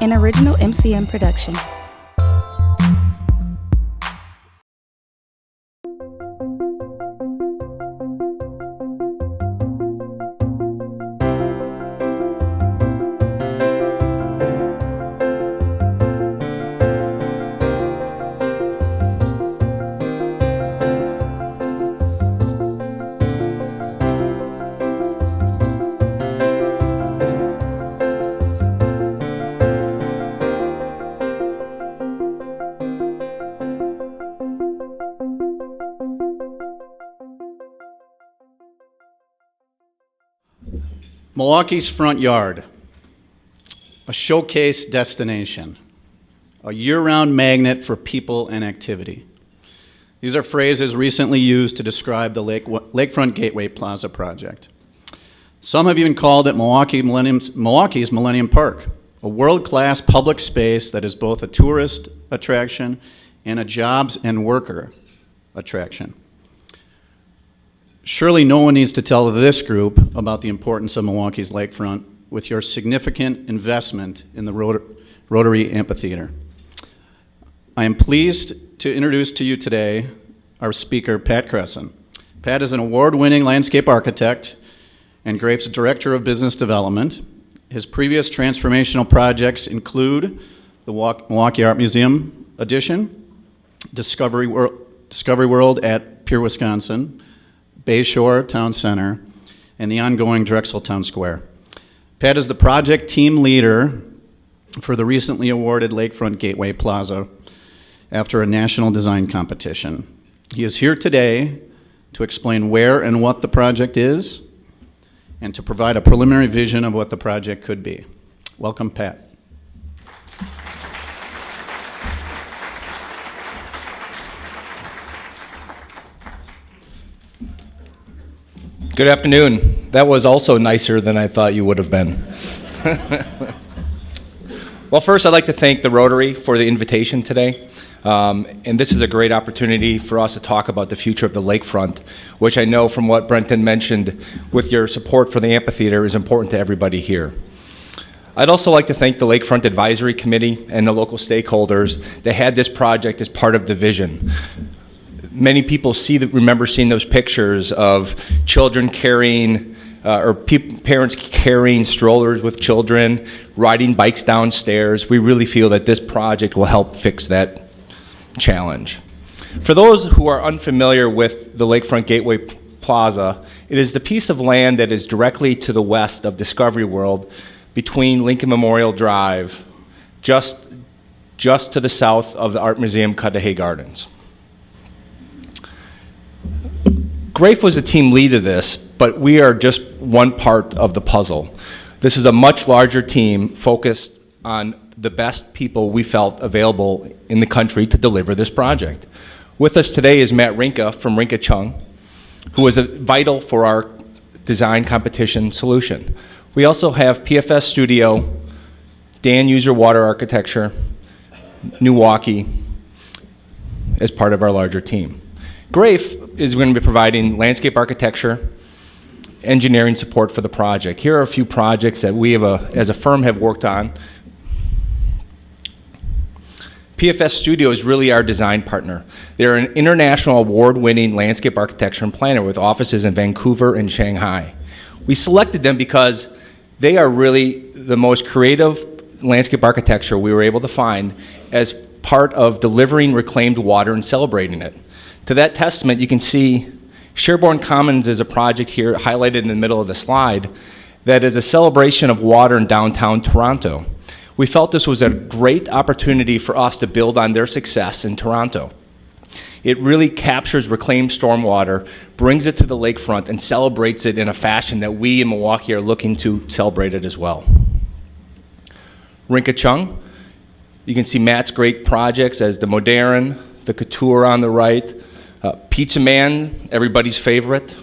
an original MCM production. Milwaukee's front yard, a showcase destination, a year-round magnet for people and activity. These are phrases recently used to describe the Lakefront Gateway Plaza project. Some have even called it Milwaukee's Millennium Park, a world-class public space that is both a tourist attraction and a jobs and worker attraction. Surely no one needs to tell this group about the importance of Milwaukee's lakefront with your significant investment in the Rotary Amphitheater. I am pleased to introduce to you today our speaker, Pat Kressin. Pat is an award-winning landscape architect and GRAEF's Director of Business Development. His previous transformational projects include the Milwaukee Art Museum addition, Discovery World at Pure, Wisconsin, Bayshore Town Center, and the ongoing Drexel Town Square. Pat is the project team leader for the recently awarded Lakefront Gateway Plaza after a national design competition. He is here today to explain where and what the project is and to provide a preliminary vision of what the project could be. Welcome, Pat. Good afternoon. That was also nicer than I thought you would have been. Well, first I'd like to thank the Rotary for the invitation today. And this is a great opportunity for us to talk about the future of the lakefront, which I know from what Brenton mentioned with your support for the amphitheater is important to everybody here. I'd also like to thank the Lakefront Advisory Committee and the local stakeholders that had this project as part of the vision. Many people remember seeing those pictures of children carrying, parents carrying strollers with children, riding bikes downstairs. We really feel that this project will help fix that challenge. For those who are unfamiliar with the Lakefront Gateway Plaza, it is the piece of land that is directly to the west of Discovery World between Lincoln Memorial Drive, just to the south of the Art Museum Cudahy Gardens. GRAEF was a team lead of this, but we are just one part of the puzzle. This is a much larger team focused on the best people we felt available in the country to deliver this project. With us today is Matt Rinka from Rinka Chung, who is vital for our design competition solution. We also have PFS Studio, Dan User Water Architecture, Milwaukee, as part of our larger team. GRAEF is going to be providing landscape architecture, engineering support for the project. Here are a few projects that we as a firm have worked on. PFS Studio is really our design partner. They're an international award-winning landscape architecture and planner with offices in Vancouver and Shanghai. We selected them because they are really the most creative landscape architecture we were able to find as part of delivering reclaimed water and celebrating it. To that testament, you can see Sherborne Commons is a project here highlighted in the middle of the slide that is a celebration of water in downtown Toronto. We felt this was a great opportunity for us to build on their success in Toronto. It really captures reclaimed stormwater, brings it to the lakefront, and celebrates it in a fashion that we in Milwaukee are looking to celebrate it as well. Rinka Chung, you can see Matt's great projects as the Modern, the Couture on the right, Pizza Man, everybody's favorite.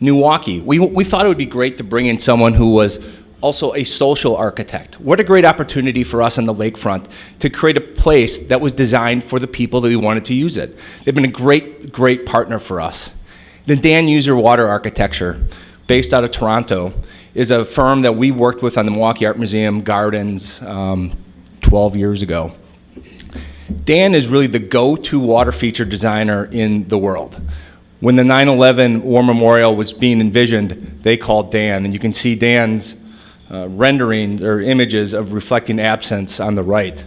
Milwaukee, we thought it would be great to bring in someone who was also a social architect. What a great opportunity for us on the lakefront to create a place that was designed for the people that we wanted to use it. They've been a great partner for us. The Dan User Water Architecture. based out of Toronto, is a firm that we worked with on the Milwaukee Art Museum gardens 12 years ago. Dan is really the go-to water feature designer in the world. When the 9/11 War Memorial was being envisioned, they called Dan, and you can see Dan's renderings or images of reflecting absence on the right.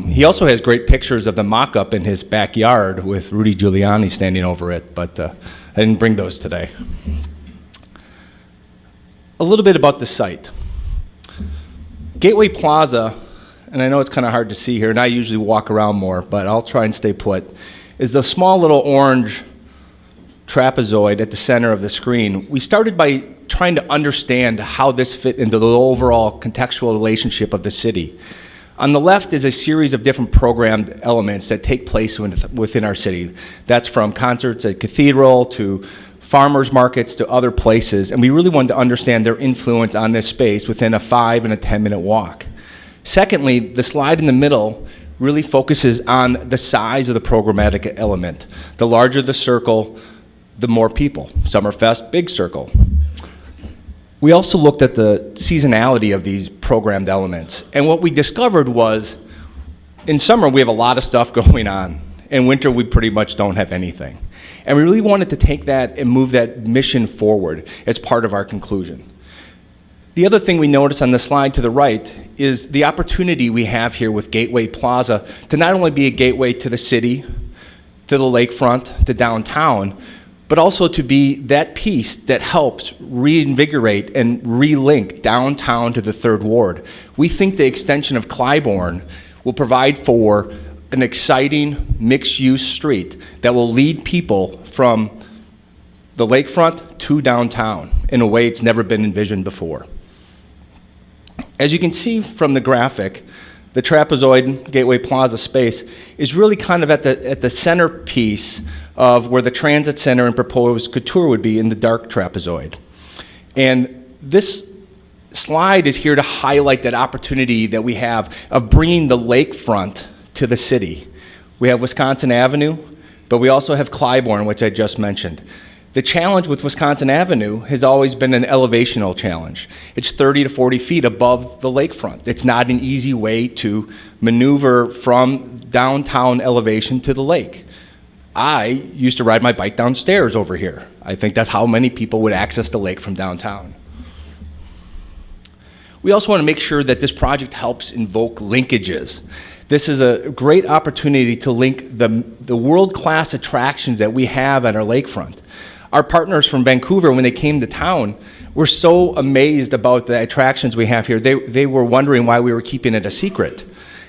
He also has great pictures of the mock-up in his backyard with Rudy Giuliani standing over it, but I didn't bring those today. A little bit about the site. Gateway Plaza, and I know it's kind of hard to see here, and I usually walk around more, but I'll try and stay put, is the small little orange trapezoid at the center of the screen. We started by trying to understand how this fit into the overall contextual relationship of the city. On the left is a series of different programmed elements that take place within our city. That's from concerts at Cathedral to farmers markets to other places, and we really wanted to understand their influence on this space within a 5 and a 10-minute walk. Secondly, the slide in the middle really focuses on the size of the programmatic element. The larger the circle, the more people. Summerfest, big circle. We also looked at the seasonality of these programmed elements. And what we discovered was, in summer we have a lot of stuff going on. In winter we pretty much don't have anything. And we really wanted to take that and move that mission forward as part of our conclusion. The other thing we notice on the slide to the right is the opportunity we have here with Gateway Plaza to not only be a gateway to the city, to the lakefront, to downtown, but also to be that piece that helps reinvigorate and relink downtown to the Third Ward. We think the extension of Clybourne will provide for an exciting mixed-use street that will lead people from the lakefront to downtown in a way it's never been envisioned before. As you can see from the graphic, the trapezoid Gateway Plaza space is really kind of at the centerpiece of where the transit center and proposed couture would be in the dark trapezoid. And this slide is here to highlight that opportunity that we have of bringing the lakefront to the city. We have Wisconsin Avenue, but we also have Clybourne, which I just mentioned. The challenge with Wisconsin Avenue has always been an elevational challenge. It's 30 to 40 feet above the lakefront. It's not an easy way to maneuver from downtown elevation to the lake. I used to ride my bike downstairs over here. I think that's how many people would access the lake from downtown. We also want to make sure that this project helps invoke linkages. This is a great opportunity to link the world-class attractions that we have at our lakefront. Our partners from Vancouver, when they came to town, were so amazed about the attractions we have here. They were wondering why we were keeping it a secret.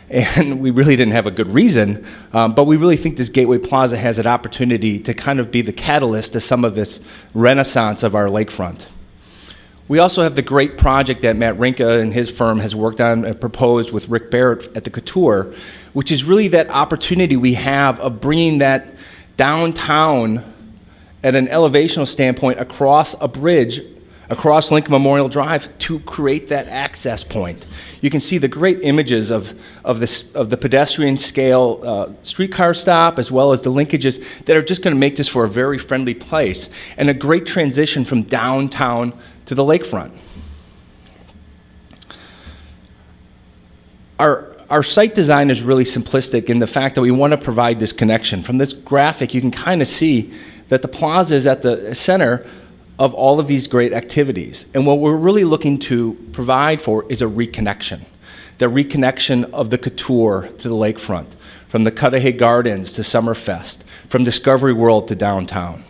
And we really didn't have a good reason, but we really think this Gateway Plaza has an opportunity to kind of be the catalyst to some of this renaissance of our lakefront. We also have the great project that Matt Rinka and his firm has worked on and proposed with Rick Barrett at the Couture, which is really that opportunity we have of bringing that downtown at an elevational standpoint across a bridge, across Lincoln Memorial Drive, to create that access point. You can see the great images of the pedestrian scale streetcar stop, as well as the linkages that are just going to make this for a very friendly place and a great transition from downtown to the lakefront. Our site design is really simplistic in the fact that we want to provide this connection. From this graphic, you can kind of see that the plaza is at the center of all of these great activities. And what we're really looking to provide for is a reconnection. The reconnection of the Couture to the lakefront, from the Cudahy Gardens to Summerfest, from Discovery World to downtown.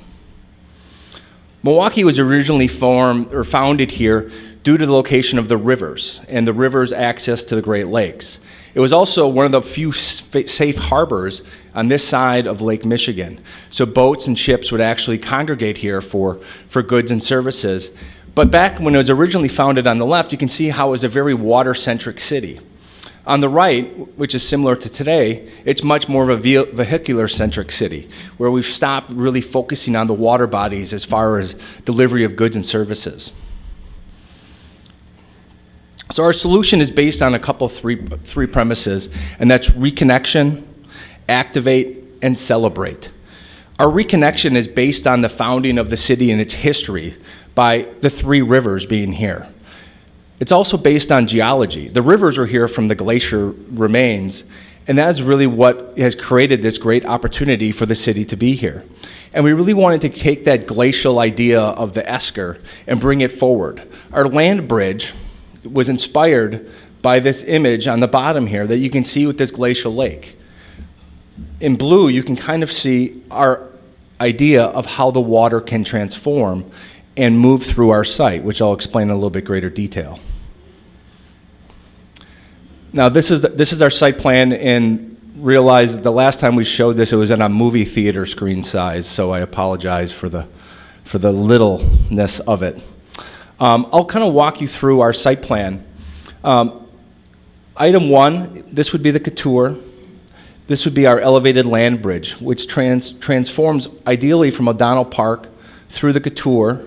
Milwaukee was originally founded here due to the location of the rivers and the river's access to the Great Lakes. It was also one of the few safe harbors on this side of Lake Michigan. So boats and ships would actually congregate here for goods and services. But back when it was originally founded on the left, you can see how it was a very water-centric city. On the right, which is similar to today, it's much more of a vehicular-centric city, where we've stopped really focusing on the water bodies as far as delivery of goods and services. So our solution is based on a couple, three premises, and that's reconnection, activate, and celebrate. Our reconnection is based on the founding of the city and its history by the three rivers being here. It's also based on geology. The rivers are here from the glacier remains, and that is really what has created this great opportunity for the city to be here. And we really wanted to take that glacial idea of the esker and bring it forward. Our land bridge was inspired by this image on the bottom here that you can see with this glacial lake. In blue, you can kind of see our idea of how the water can transform and move through our site, which I'll explain in a little bit greater detail. Now, this is our site plan, and realize the last time we showed this, it was in a movie theater screen size, so I apologize for the littleness of it. I'll kind of walk you through our site plan. Item 1, this would be the couture. This would be our elevated land bridge, which transforms ideally from O'Donnell Park through the couture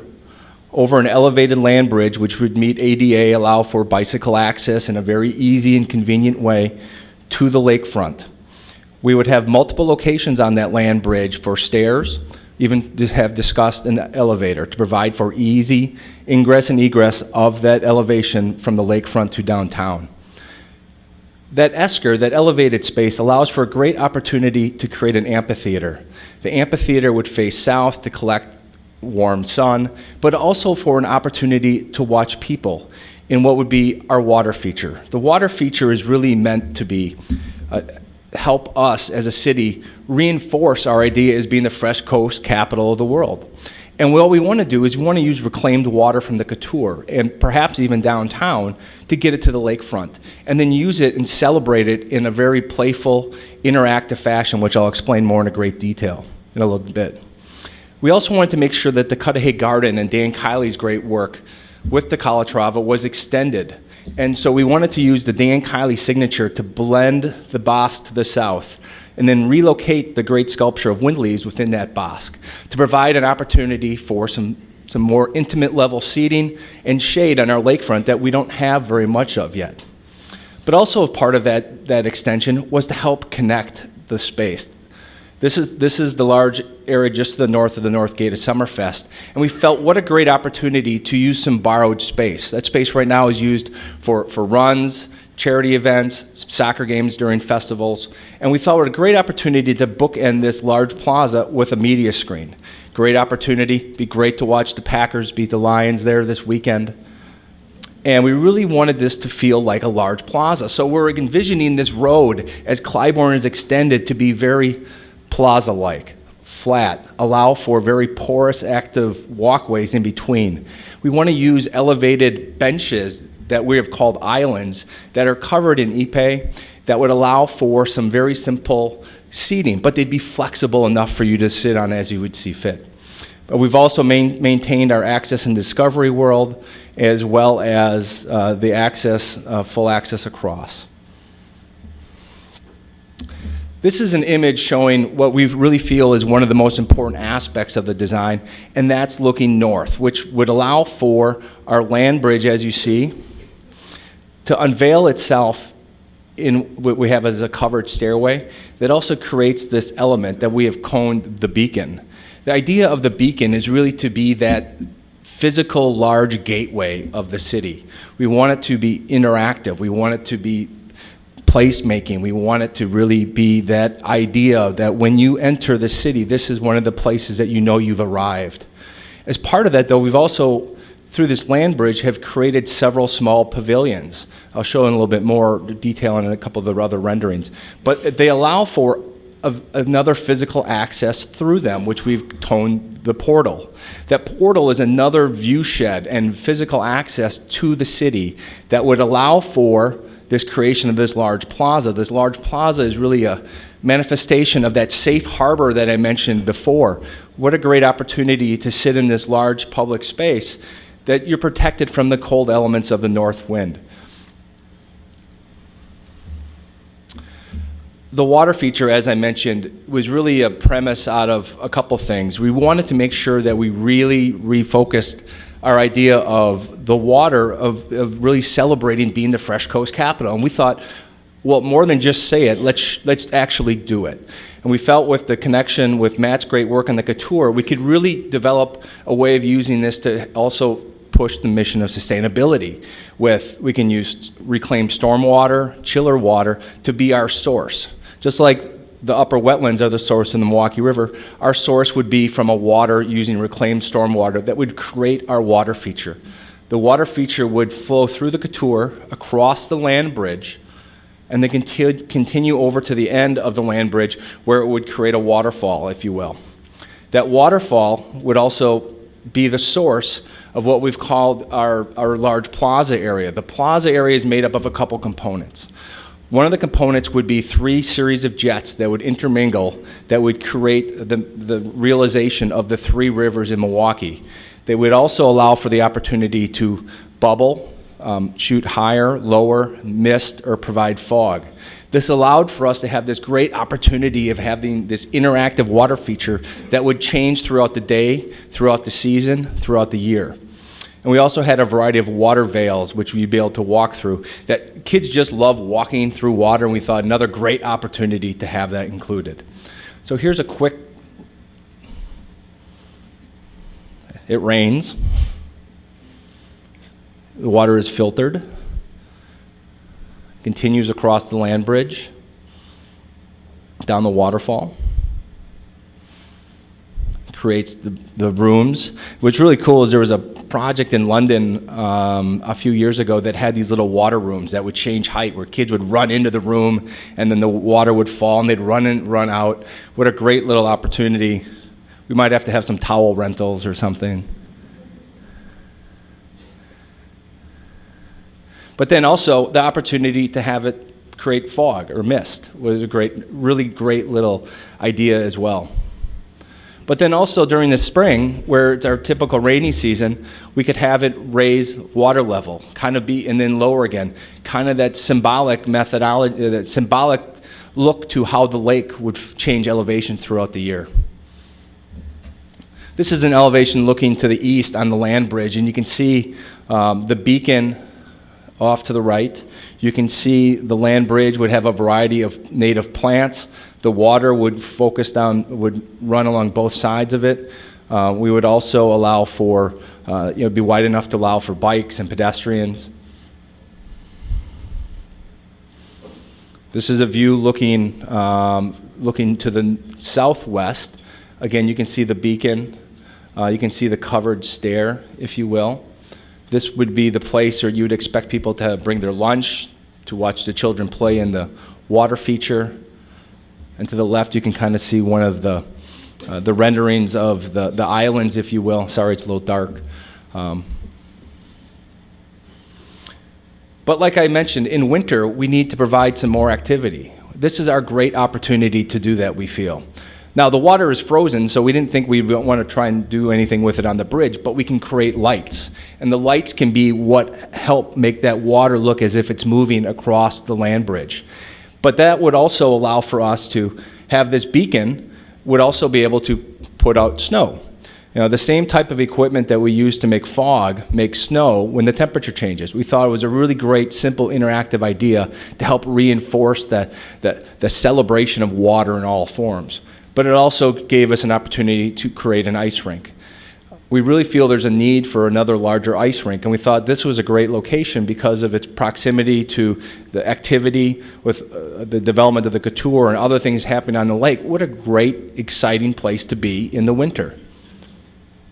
over an elevated land bridge, which would meet ADA, allow for bicycle access in a very easy and convenient way to the lakefront. We would have multiple locations on that land bridge for stairs, even to have discussed an elevator to provide for easy ingress and egress of that elevation from the lakefront to downtown. That esker, that elevated space, allows for a great opportunity to create an amphitheater. The amphitheater would face south to collect warm sun, but also for an opportunity to watch people in what would be our water feature. The water feature is really meant to be help us as a city reinforce our idea as being the fresh coast capital of the world. And what we want to do is we want to use reclaimed water from the couture and perhaps even downtown to get it to the lakefront, and then use it and celebrate it in a very playful, interactive fashion, which I'll explain more in a great detail in a little bit. We also wanted to make sure that the Cudahy Garden and Dan Kiley's great work with the Calatrava was extended. And so we wanted to use the Dan Kiley signature to blend the bosque to the south, and then relocate the great sculpture of Windleaves within that bosque to provide an opportunity for some more intimate level seating and shade on our lakefront that we don't have very much of yet. But also a part of that extension was to help connect the space. This is the large area just to the north of the North Gate of Summerfest, and we felt what a great opportunity to use some borrowed space. That space right now is used for runs, charity events, soccer games during festivals, and we thought what a great opportunity to bookend this large plaza with a media screen. Great opportunity, be great to watch the Packers beat the Lions there this weekend. And we really wanted this to feel like a large plaza. So we're envisioning this road as Clybourne is extended to be very plaza-like, flat, allow for very porous, active walkways in between. We want to use elevated benches that we have called islands that are covered in ipe that would allow for some very simple seating, but they'd be flexible enough for you to sit on as you would see fit. But we've also maintained our access and discovery world, as well as the access, full access across. This is an image showing what we really feel is one of the most important aspects of the design, and that's looking north, which would allow for our land bridge, as you see, to unveil itself in what we have as a covered stairway that also creates this element that we have coined the beacon. The idea of the beacon is really to be that physical large gateway of the city. We want it to be interactive. We want it to be placemaking. We want it to really be that idea that when you enter the city, this is one of the places that you know you've arrived. As part of that, though, we've also, through this land bridge, have created several small pavilions. I'll show in a little bit more detail in a couple of the other renderings. But they allow for another physical access through them, which we've toned the portal. That portal is another view shed and physical access to the city that would allow for this creation of this large plaza. This large plaza is really a manifestation of that safe harbor that I mentioned before. What a great opportunity to sit in this large public space that you're protected from the cold elements of the north wind. The water feature, as I mentioned, was really a premise out of a couple things. We wanted to make sure that we really refocused our idea of the water, of really celebrating being the Fresh Coast capital. And we thought, well, more than just say it, let's actually do it. And we felt with the connection with Matt's great work on the couture, we could really develop a way of using this to also push the mission of sustainability. We can use reclaimed stormwater, chiller water to be our source. Just like the upper wetlands are the source in the Milwaukee River, our source would be from a water using reclaimed stormwater that would create our water feature. The water feature would flow through the couture, across the land bridge, and then continue over to the end of the land bridge where it would create a waterfall, if you will. That waterfall would also be the source of what we've called our large plaza area. The plaza area is made up of a couple components. One of the components would be 3 series of jets that would intermingle, that would create the realization of the 3 rivers in Milwaukee. They would also allow for the opportunity to bubble, shoot higher, lower, mist, or provide fog. This allowed for us to have this great opportunity of having this interactive water feature that would change throughout the day, throughout the season, throughout the year. And we also had a variety of water veils which we'd be able to walk through. That kids just love walking through water, and we thought another great opportunity to have that included. So here's a quick, it rains. The water is filtered, continues across the land bridge, down the waterfall, creates the rooms. What's really cool is there was a project in London a few years ago that had these little water rooms that would change height, where kids would run into the room and then the water would fall and they'd run in, run out. What a great little opportunity. We might have to have some towel rentals or something. But then also the opportunity to have it create fog or mist was a really great little idea as well. But then also during the spring, where it's our typical rainy season, we could have it raise water level, kind of be, and then lower again, kind of that symbolic methodology, that symbolic look to how the lake would change elevations throughout the year. This is an elevation looking to the east on the land bridge, and you can see the beacon off to the right. You can see the land bridge would have a variety of native plants. The water would run along both sides of it. We would also allow for, be wide enough to allow for bikes and pedestrians. This is a view looking to the southwest. Again, you can see the beacon. You can see the covered stair, if you will. This would be the place where you'd expect people to bring their lunch, to watch the children play in the water feature. And to the left, you can kind of see one of the renderings of the islands, if you will. Sorry, it's a little dark. But like I mentioned, in winter, we need to provide some more activity. This is our great opportunity to do that, we feel. Now, the water is frozen, so we didn't think we'd want to try and do anything with it on the bridge, but we can create lights. And the lights can be what help make that water look as if it's moving across the land bridge. But that would also allow for us to have this beacon would also be able to put out snow. You know, the same type of equipment that we use to make fog makes snow when the temperature changes. We thought it was a really great, simple, interactive idea to help reinforce the celebration of water in all forms. But it also gave us an opportunity to create an ice rink. We really feel there's a need for another larger ice rink, and we thought this was a great location because of its proximity to the activity with the development of the couture and other things happening on the lake. What a great, exciting place to be in the winter,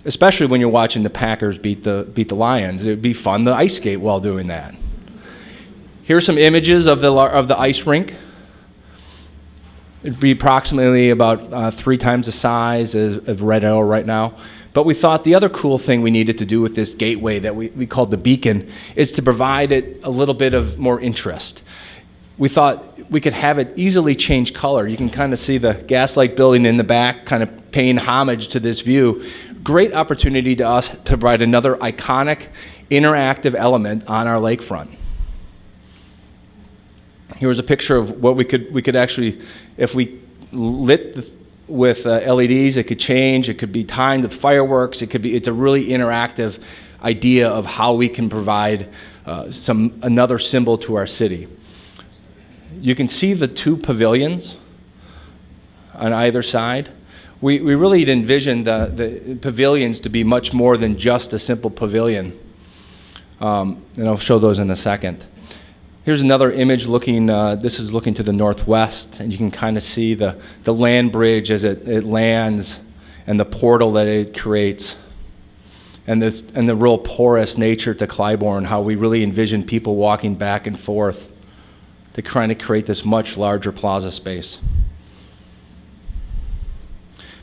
especially when you're watching the Packers beat the Lions. It would be fun to ice skate while doing that. Here's some images of the ice rink. It'd be approximately about 3 times the size of Red Arrow right now. But we thought the other cool thing we needed to do with this gateway that we called the beacon is to provide it a little bit of more interest. We thought we could have it easily change color. You can kind of see the Gaslight building in the back kind of paying homage to this view. Great opportunity to us to provide another iconic, interactive element on our lakefront. Here's a picture of what we could actually, if we lit with LEDs, it could change. It could be timed with fireworks. It's a really interactive idea of how we can provide another symbol to our city. You can see the 2 pavilions. on either side. We really envisioned the pavilions to be much more than just a simple pavilion. And I'll show those in a second. Here's another image looking, this is looking to the northwest, and you can kind of see the land bridge as it lands and the portal that it creates. And the real porous nature to Clybourne, how we really envision people walking back and forth to kind of create this much larger plaza space.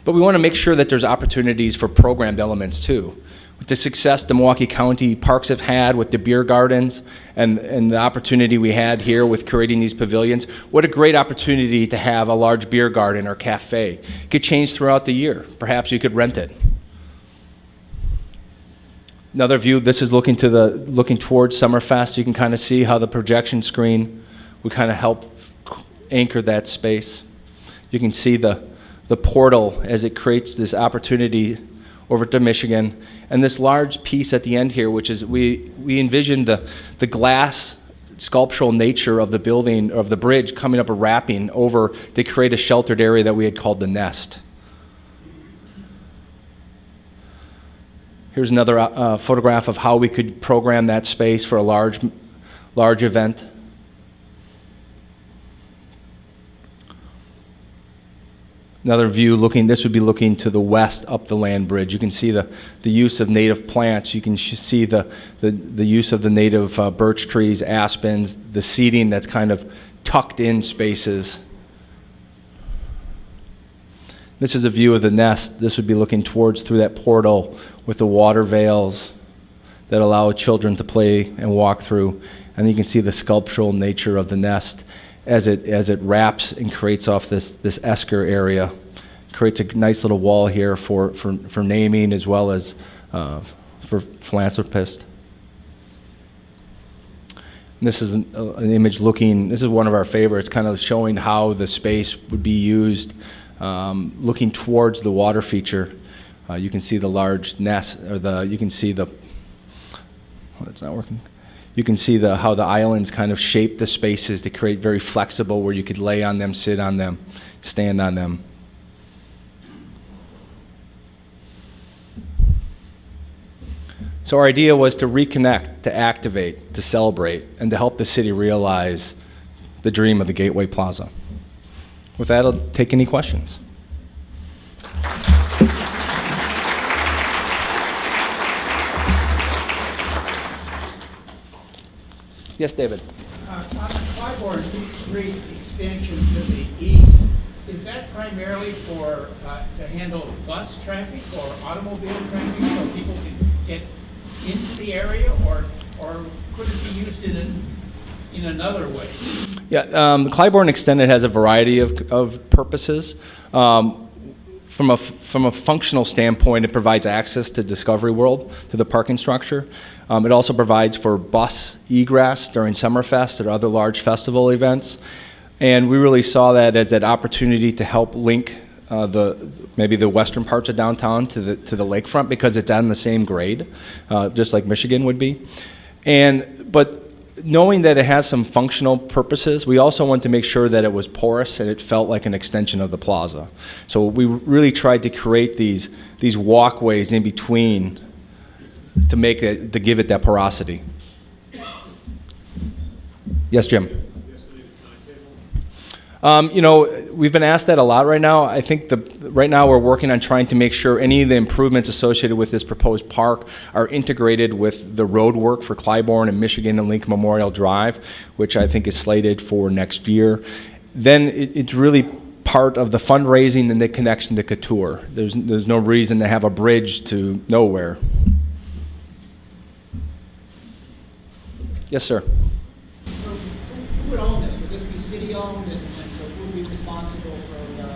But we want to make sure that there's opportunities for programmed elements too. With the success the Milwaukee County Parks have had with the beer gardens and the opportunity we had here with creating these pavilions, what a great opportunity to have a large beer garden or cafe. It could change throughout the year. Perhaps you could rent it. Another view, this is looking towards Summerfest. You can kind of see how the projection screen would kind of help anchor that space. You can see the portal as it creates this opportunity over to Michigan, and this large piece at the end here, which is we envision the glass sculptural nature of the building, of the bridge, coming up a wrapping over to create a sheltered area that we had called the nest. Here's another photograph of how we could program that space for a large event. Another view this would be looking to the west up the land bridge. You can see the use of native plants. You can see the use of the native birch trees, aspens, the seating that's kind of tucked in spaces. This is a view of the nest. This would be looking towards through that portal with the water veils that allow children to play and walk through. And you can see the sculptural nature of the nest as it wraps and creates off this esker area. Creates a nice little wall here for naming as well as for philanthropists. And this is an image this is one of our favorites, kind of showing how the space would be used looking towards the water feature. You can see the large nest, you can see that's not working. You can see how the islands kind of shape the spaces to create very flexible where you could lay on them, sit on them, stand on them. So our idea was to reconnect, to activate, to celebrate, and to help the city realize the dream of the Gateway Plaza. With that, I'll take any questions. Yes, David. On the Clybourne Street extension to the east, is that primarily for to handle bus traffic or automobile traffic so people can get into the area, or could it be used in another way? Yeah, the Clybourne Extended has a variety of purposes. From a functional standpoint, it provides access to Discovery World, to the parking structure. It also provides for bus egress during Summerfest or other large festival events. And we really saw that as an opportunity to help link maybe the western parts of downtown to the lakefront, because it's on the same grade, just like Michigan would be. But knowing that it has some functional purposes, we also wanted to make sure that it was porous and it felt like an extension of the plaza. So we really tried to create these walkways in between to give it that porosity. Yes, Jim. We've been asked that a lot right now. I think right now we're working on trying to make sure any of the improvements associated with this proposed park are integrated with the road work for Clybourne and Michigan and Lincoln Memorial Drive, which I think is slated for next year. Then it's really part of the fundraising and the connection to Couture. There's no reason to have a bridge to nowhere. Yes, sir. So who would own this? Would this be city-owned, and so who would be responsible for the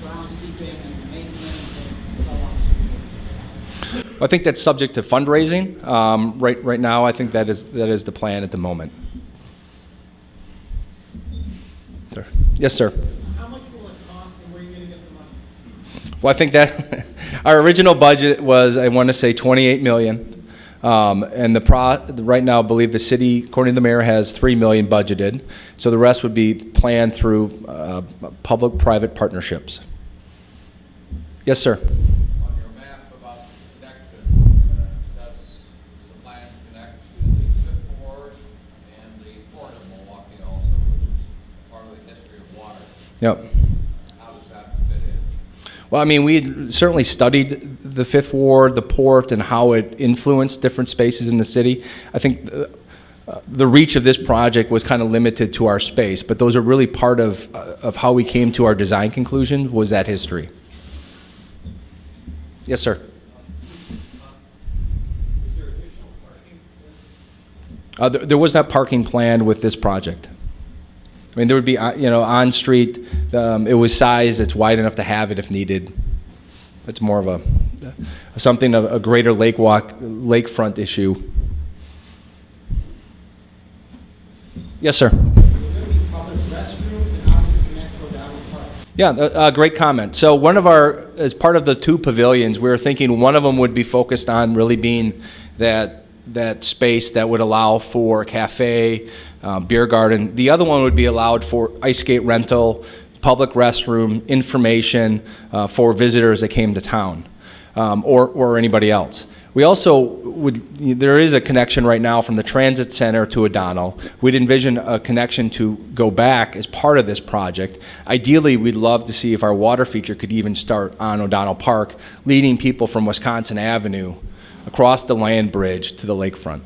groundskeeping and maintenance and so on? I think that's subject to fundraising. Right now, I think that is the plan at the moment. Sir. Yes, sir. How much will it cost, and where are you going to get the money? Well, I think that our original budget was, I want to say, $28 million. And right now, I believe the city, according to the mayor, has $3 million budgeted. So the rest would be planned through public-private partnerships. Yes, sir. On your map about the connection, does the plan connect to the fifth ward and the port of Milwaukee also, which is part of the history of water? Yep. How does that fit in? Well, I mean, we certainly studied the Fifth Ward, the port, and how it influenced different spaces in the city. I think the reach of this project was kind of limited to our space, but those are really part of how we came to our design conclusion, was that history. Yes, sir. Is there additional parking? There was not parking planned with this project. I mean, there would be, on street. It was sized. It's wide enough to have it if needed. It's more of a greater lakefront issue. Yes, sir. Will there be public restrooms, and how does this connect to O'Donnell Park? Yeah, great comment. So as part of the two pavilions, we were thinking one of them would be focused on really being that space that would allow for a cafe, beer garden. The other one would be allowed for ice skate rental, public restroom, information for visitors that came to town, or anybody else. We also there is a connection right now from the transit center to O'Donnell. We'd envision a connection to go back as part of this project. Ideally, we'd love to see if our water feature could even start on O'Donnell Park, leading people from Wisconsin Avenue across the land bridge to the lakefront.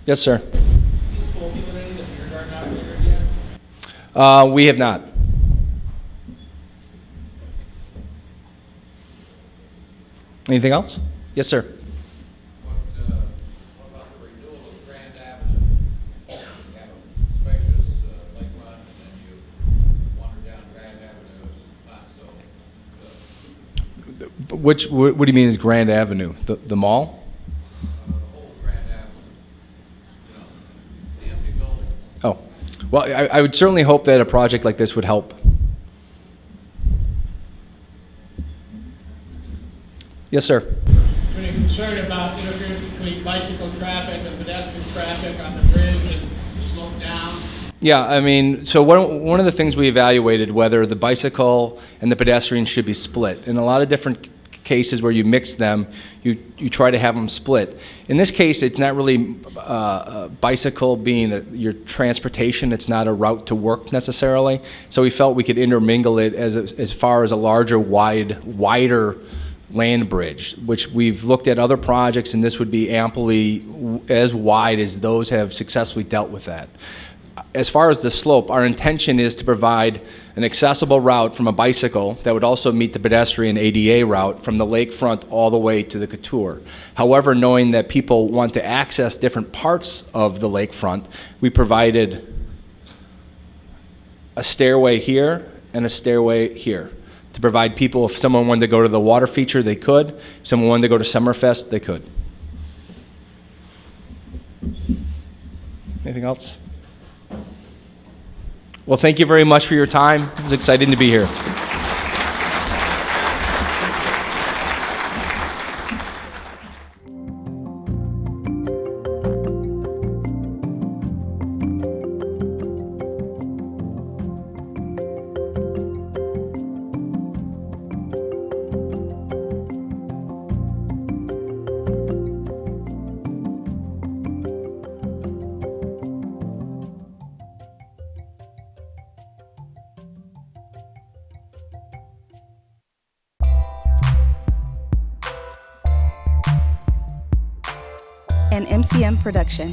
Yes, sir. We have not. Anything else? Yes, sir. What about the renewal of Grand Avenue? You have a spacious lakefront, and then you wander down Grand Avenue. It's not so good. What do you mean is Grand Avenue? The mall? The whole Grand Avenue, the empty building. Oh, well, I would certainly hope that a project like this would help. Yes, sir. Pretty concerned about interference between bicycle traffic and pedestrian traffic on the bridge and slope down. Yeah, I mean, so one of the things we evaluated whether the bicycle and the pedestrian should be split. In a lot of different cases where you mix them, you try to have them split. In this case, it's not really a bicycle being your transportation. It's not a route to work necessarily. So we felt we could intermingle it as far as a larger, wider land bridge, which we've looked at other projects, and this would be amply as wide as those have successfully dealt with that. As far as the slope, our intention is to provide an accessible route from a bicycle that would also meet the pedestrian ADA route from the lakefront all the way to the Couture. However, knowing that people want to access different parts of the lakefront, we provided a stairway here and a stairway here to provide people, if someone wanted to go to the water feature, they could. If someone wanted to go to Summerfest, they could. Anything else? Well, thank you very much for your time. It was exciting to be here. An MCM production.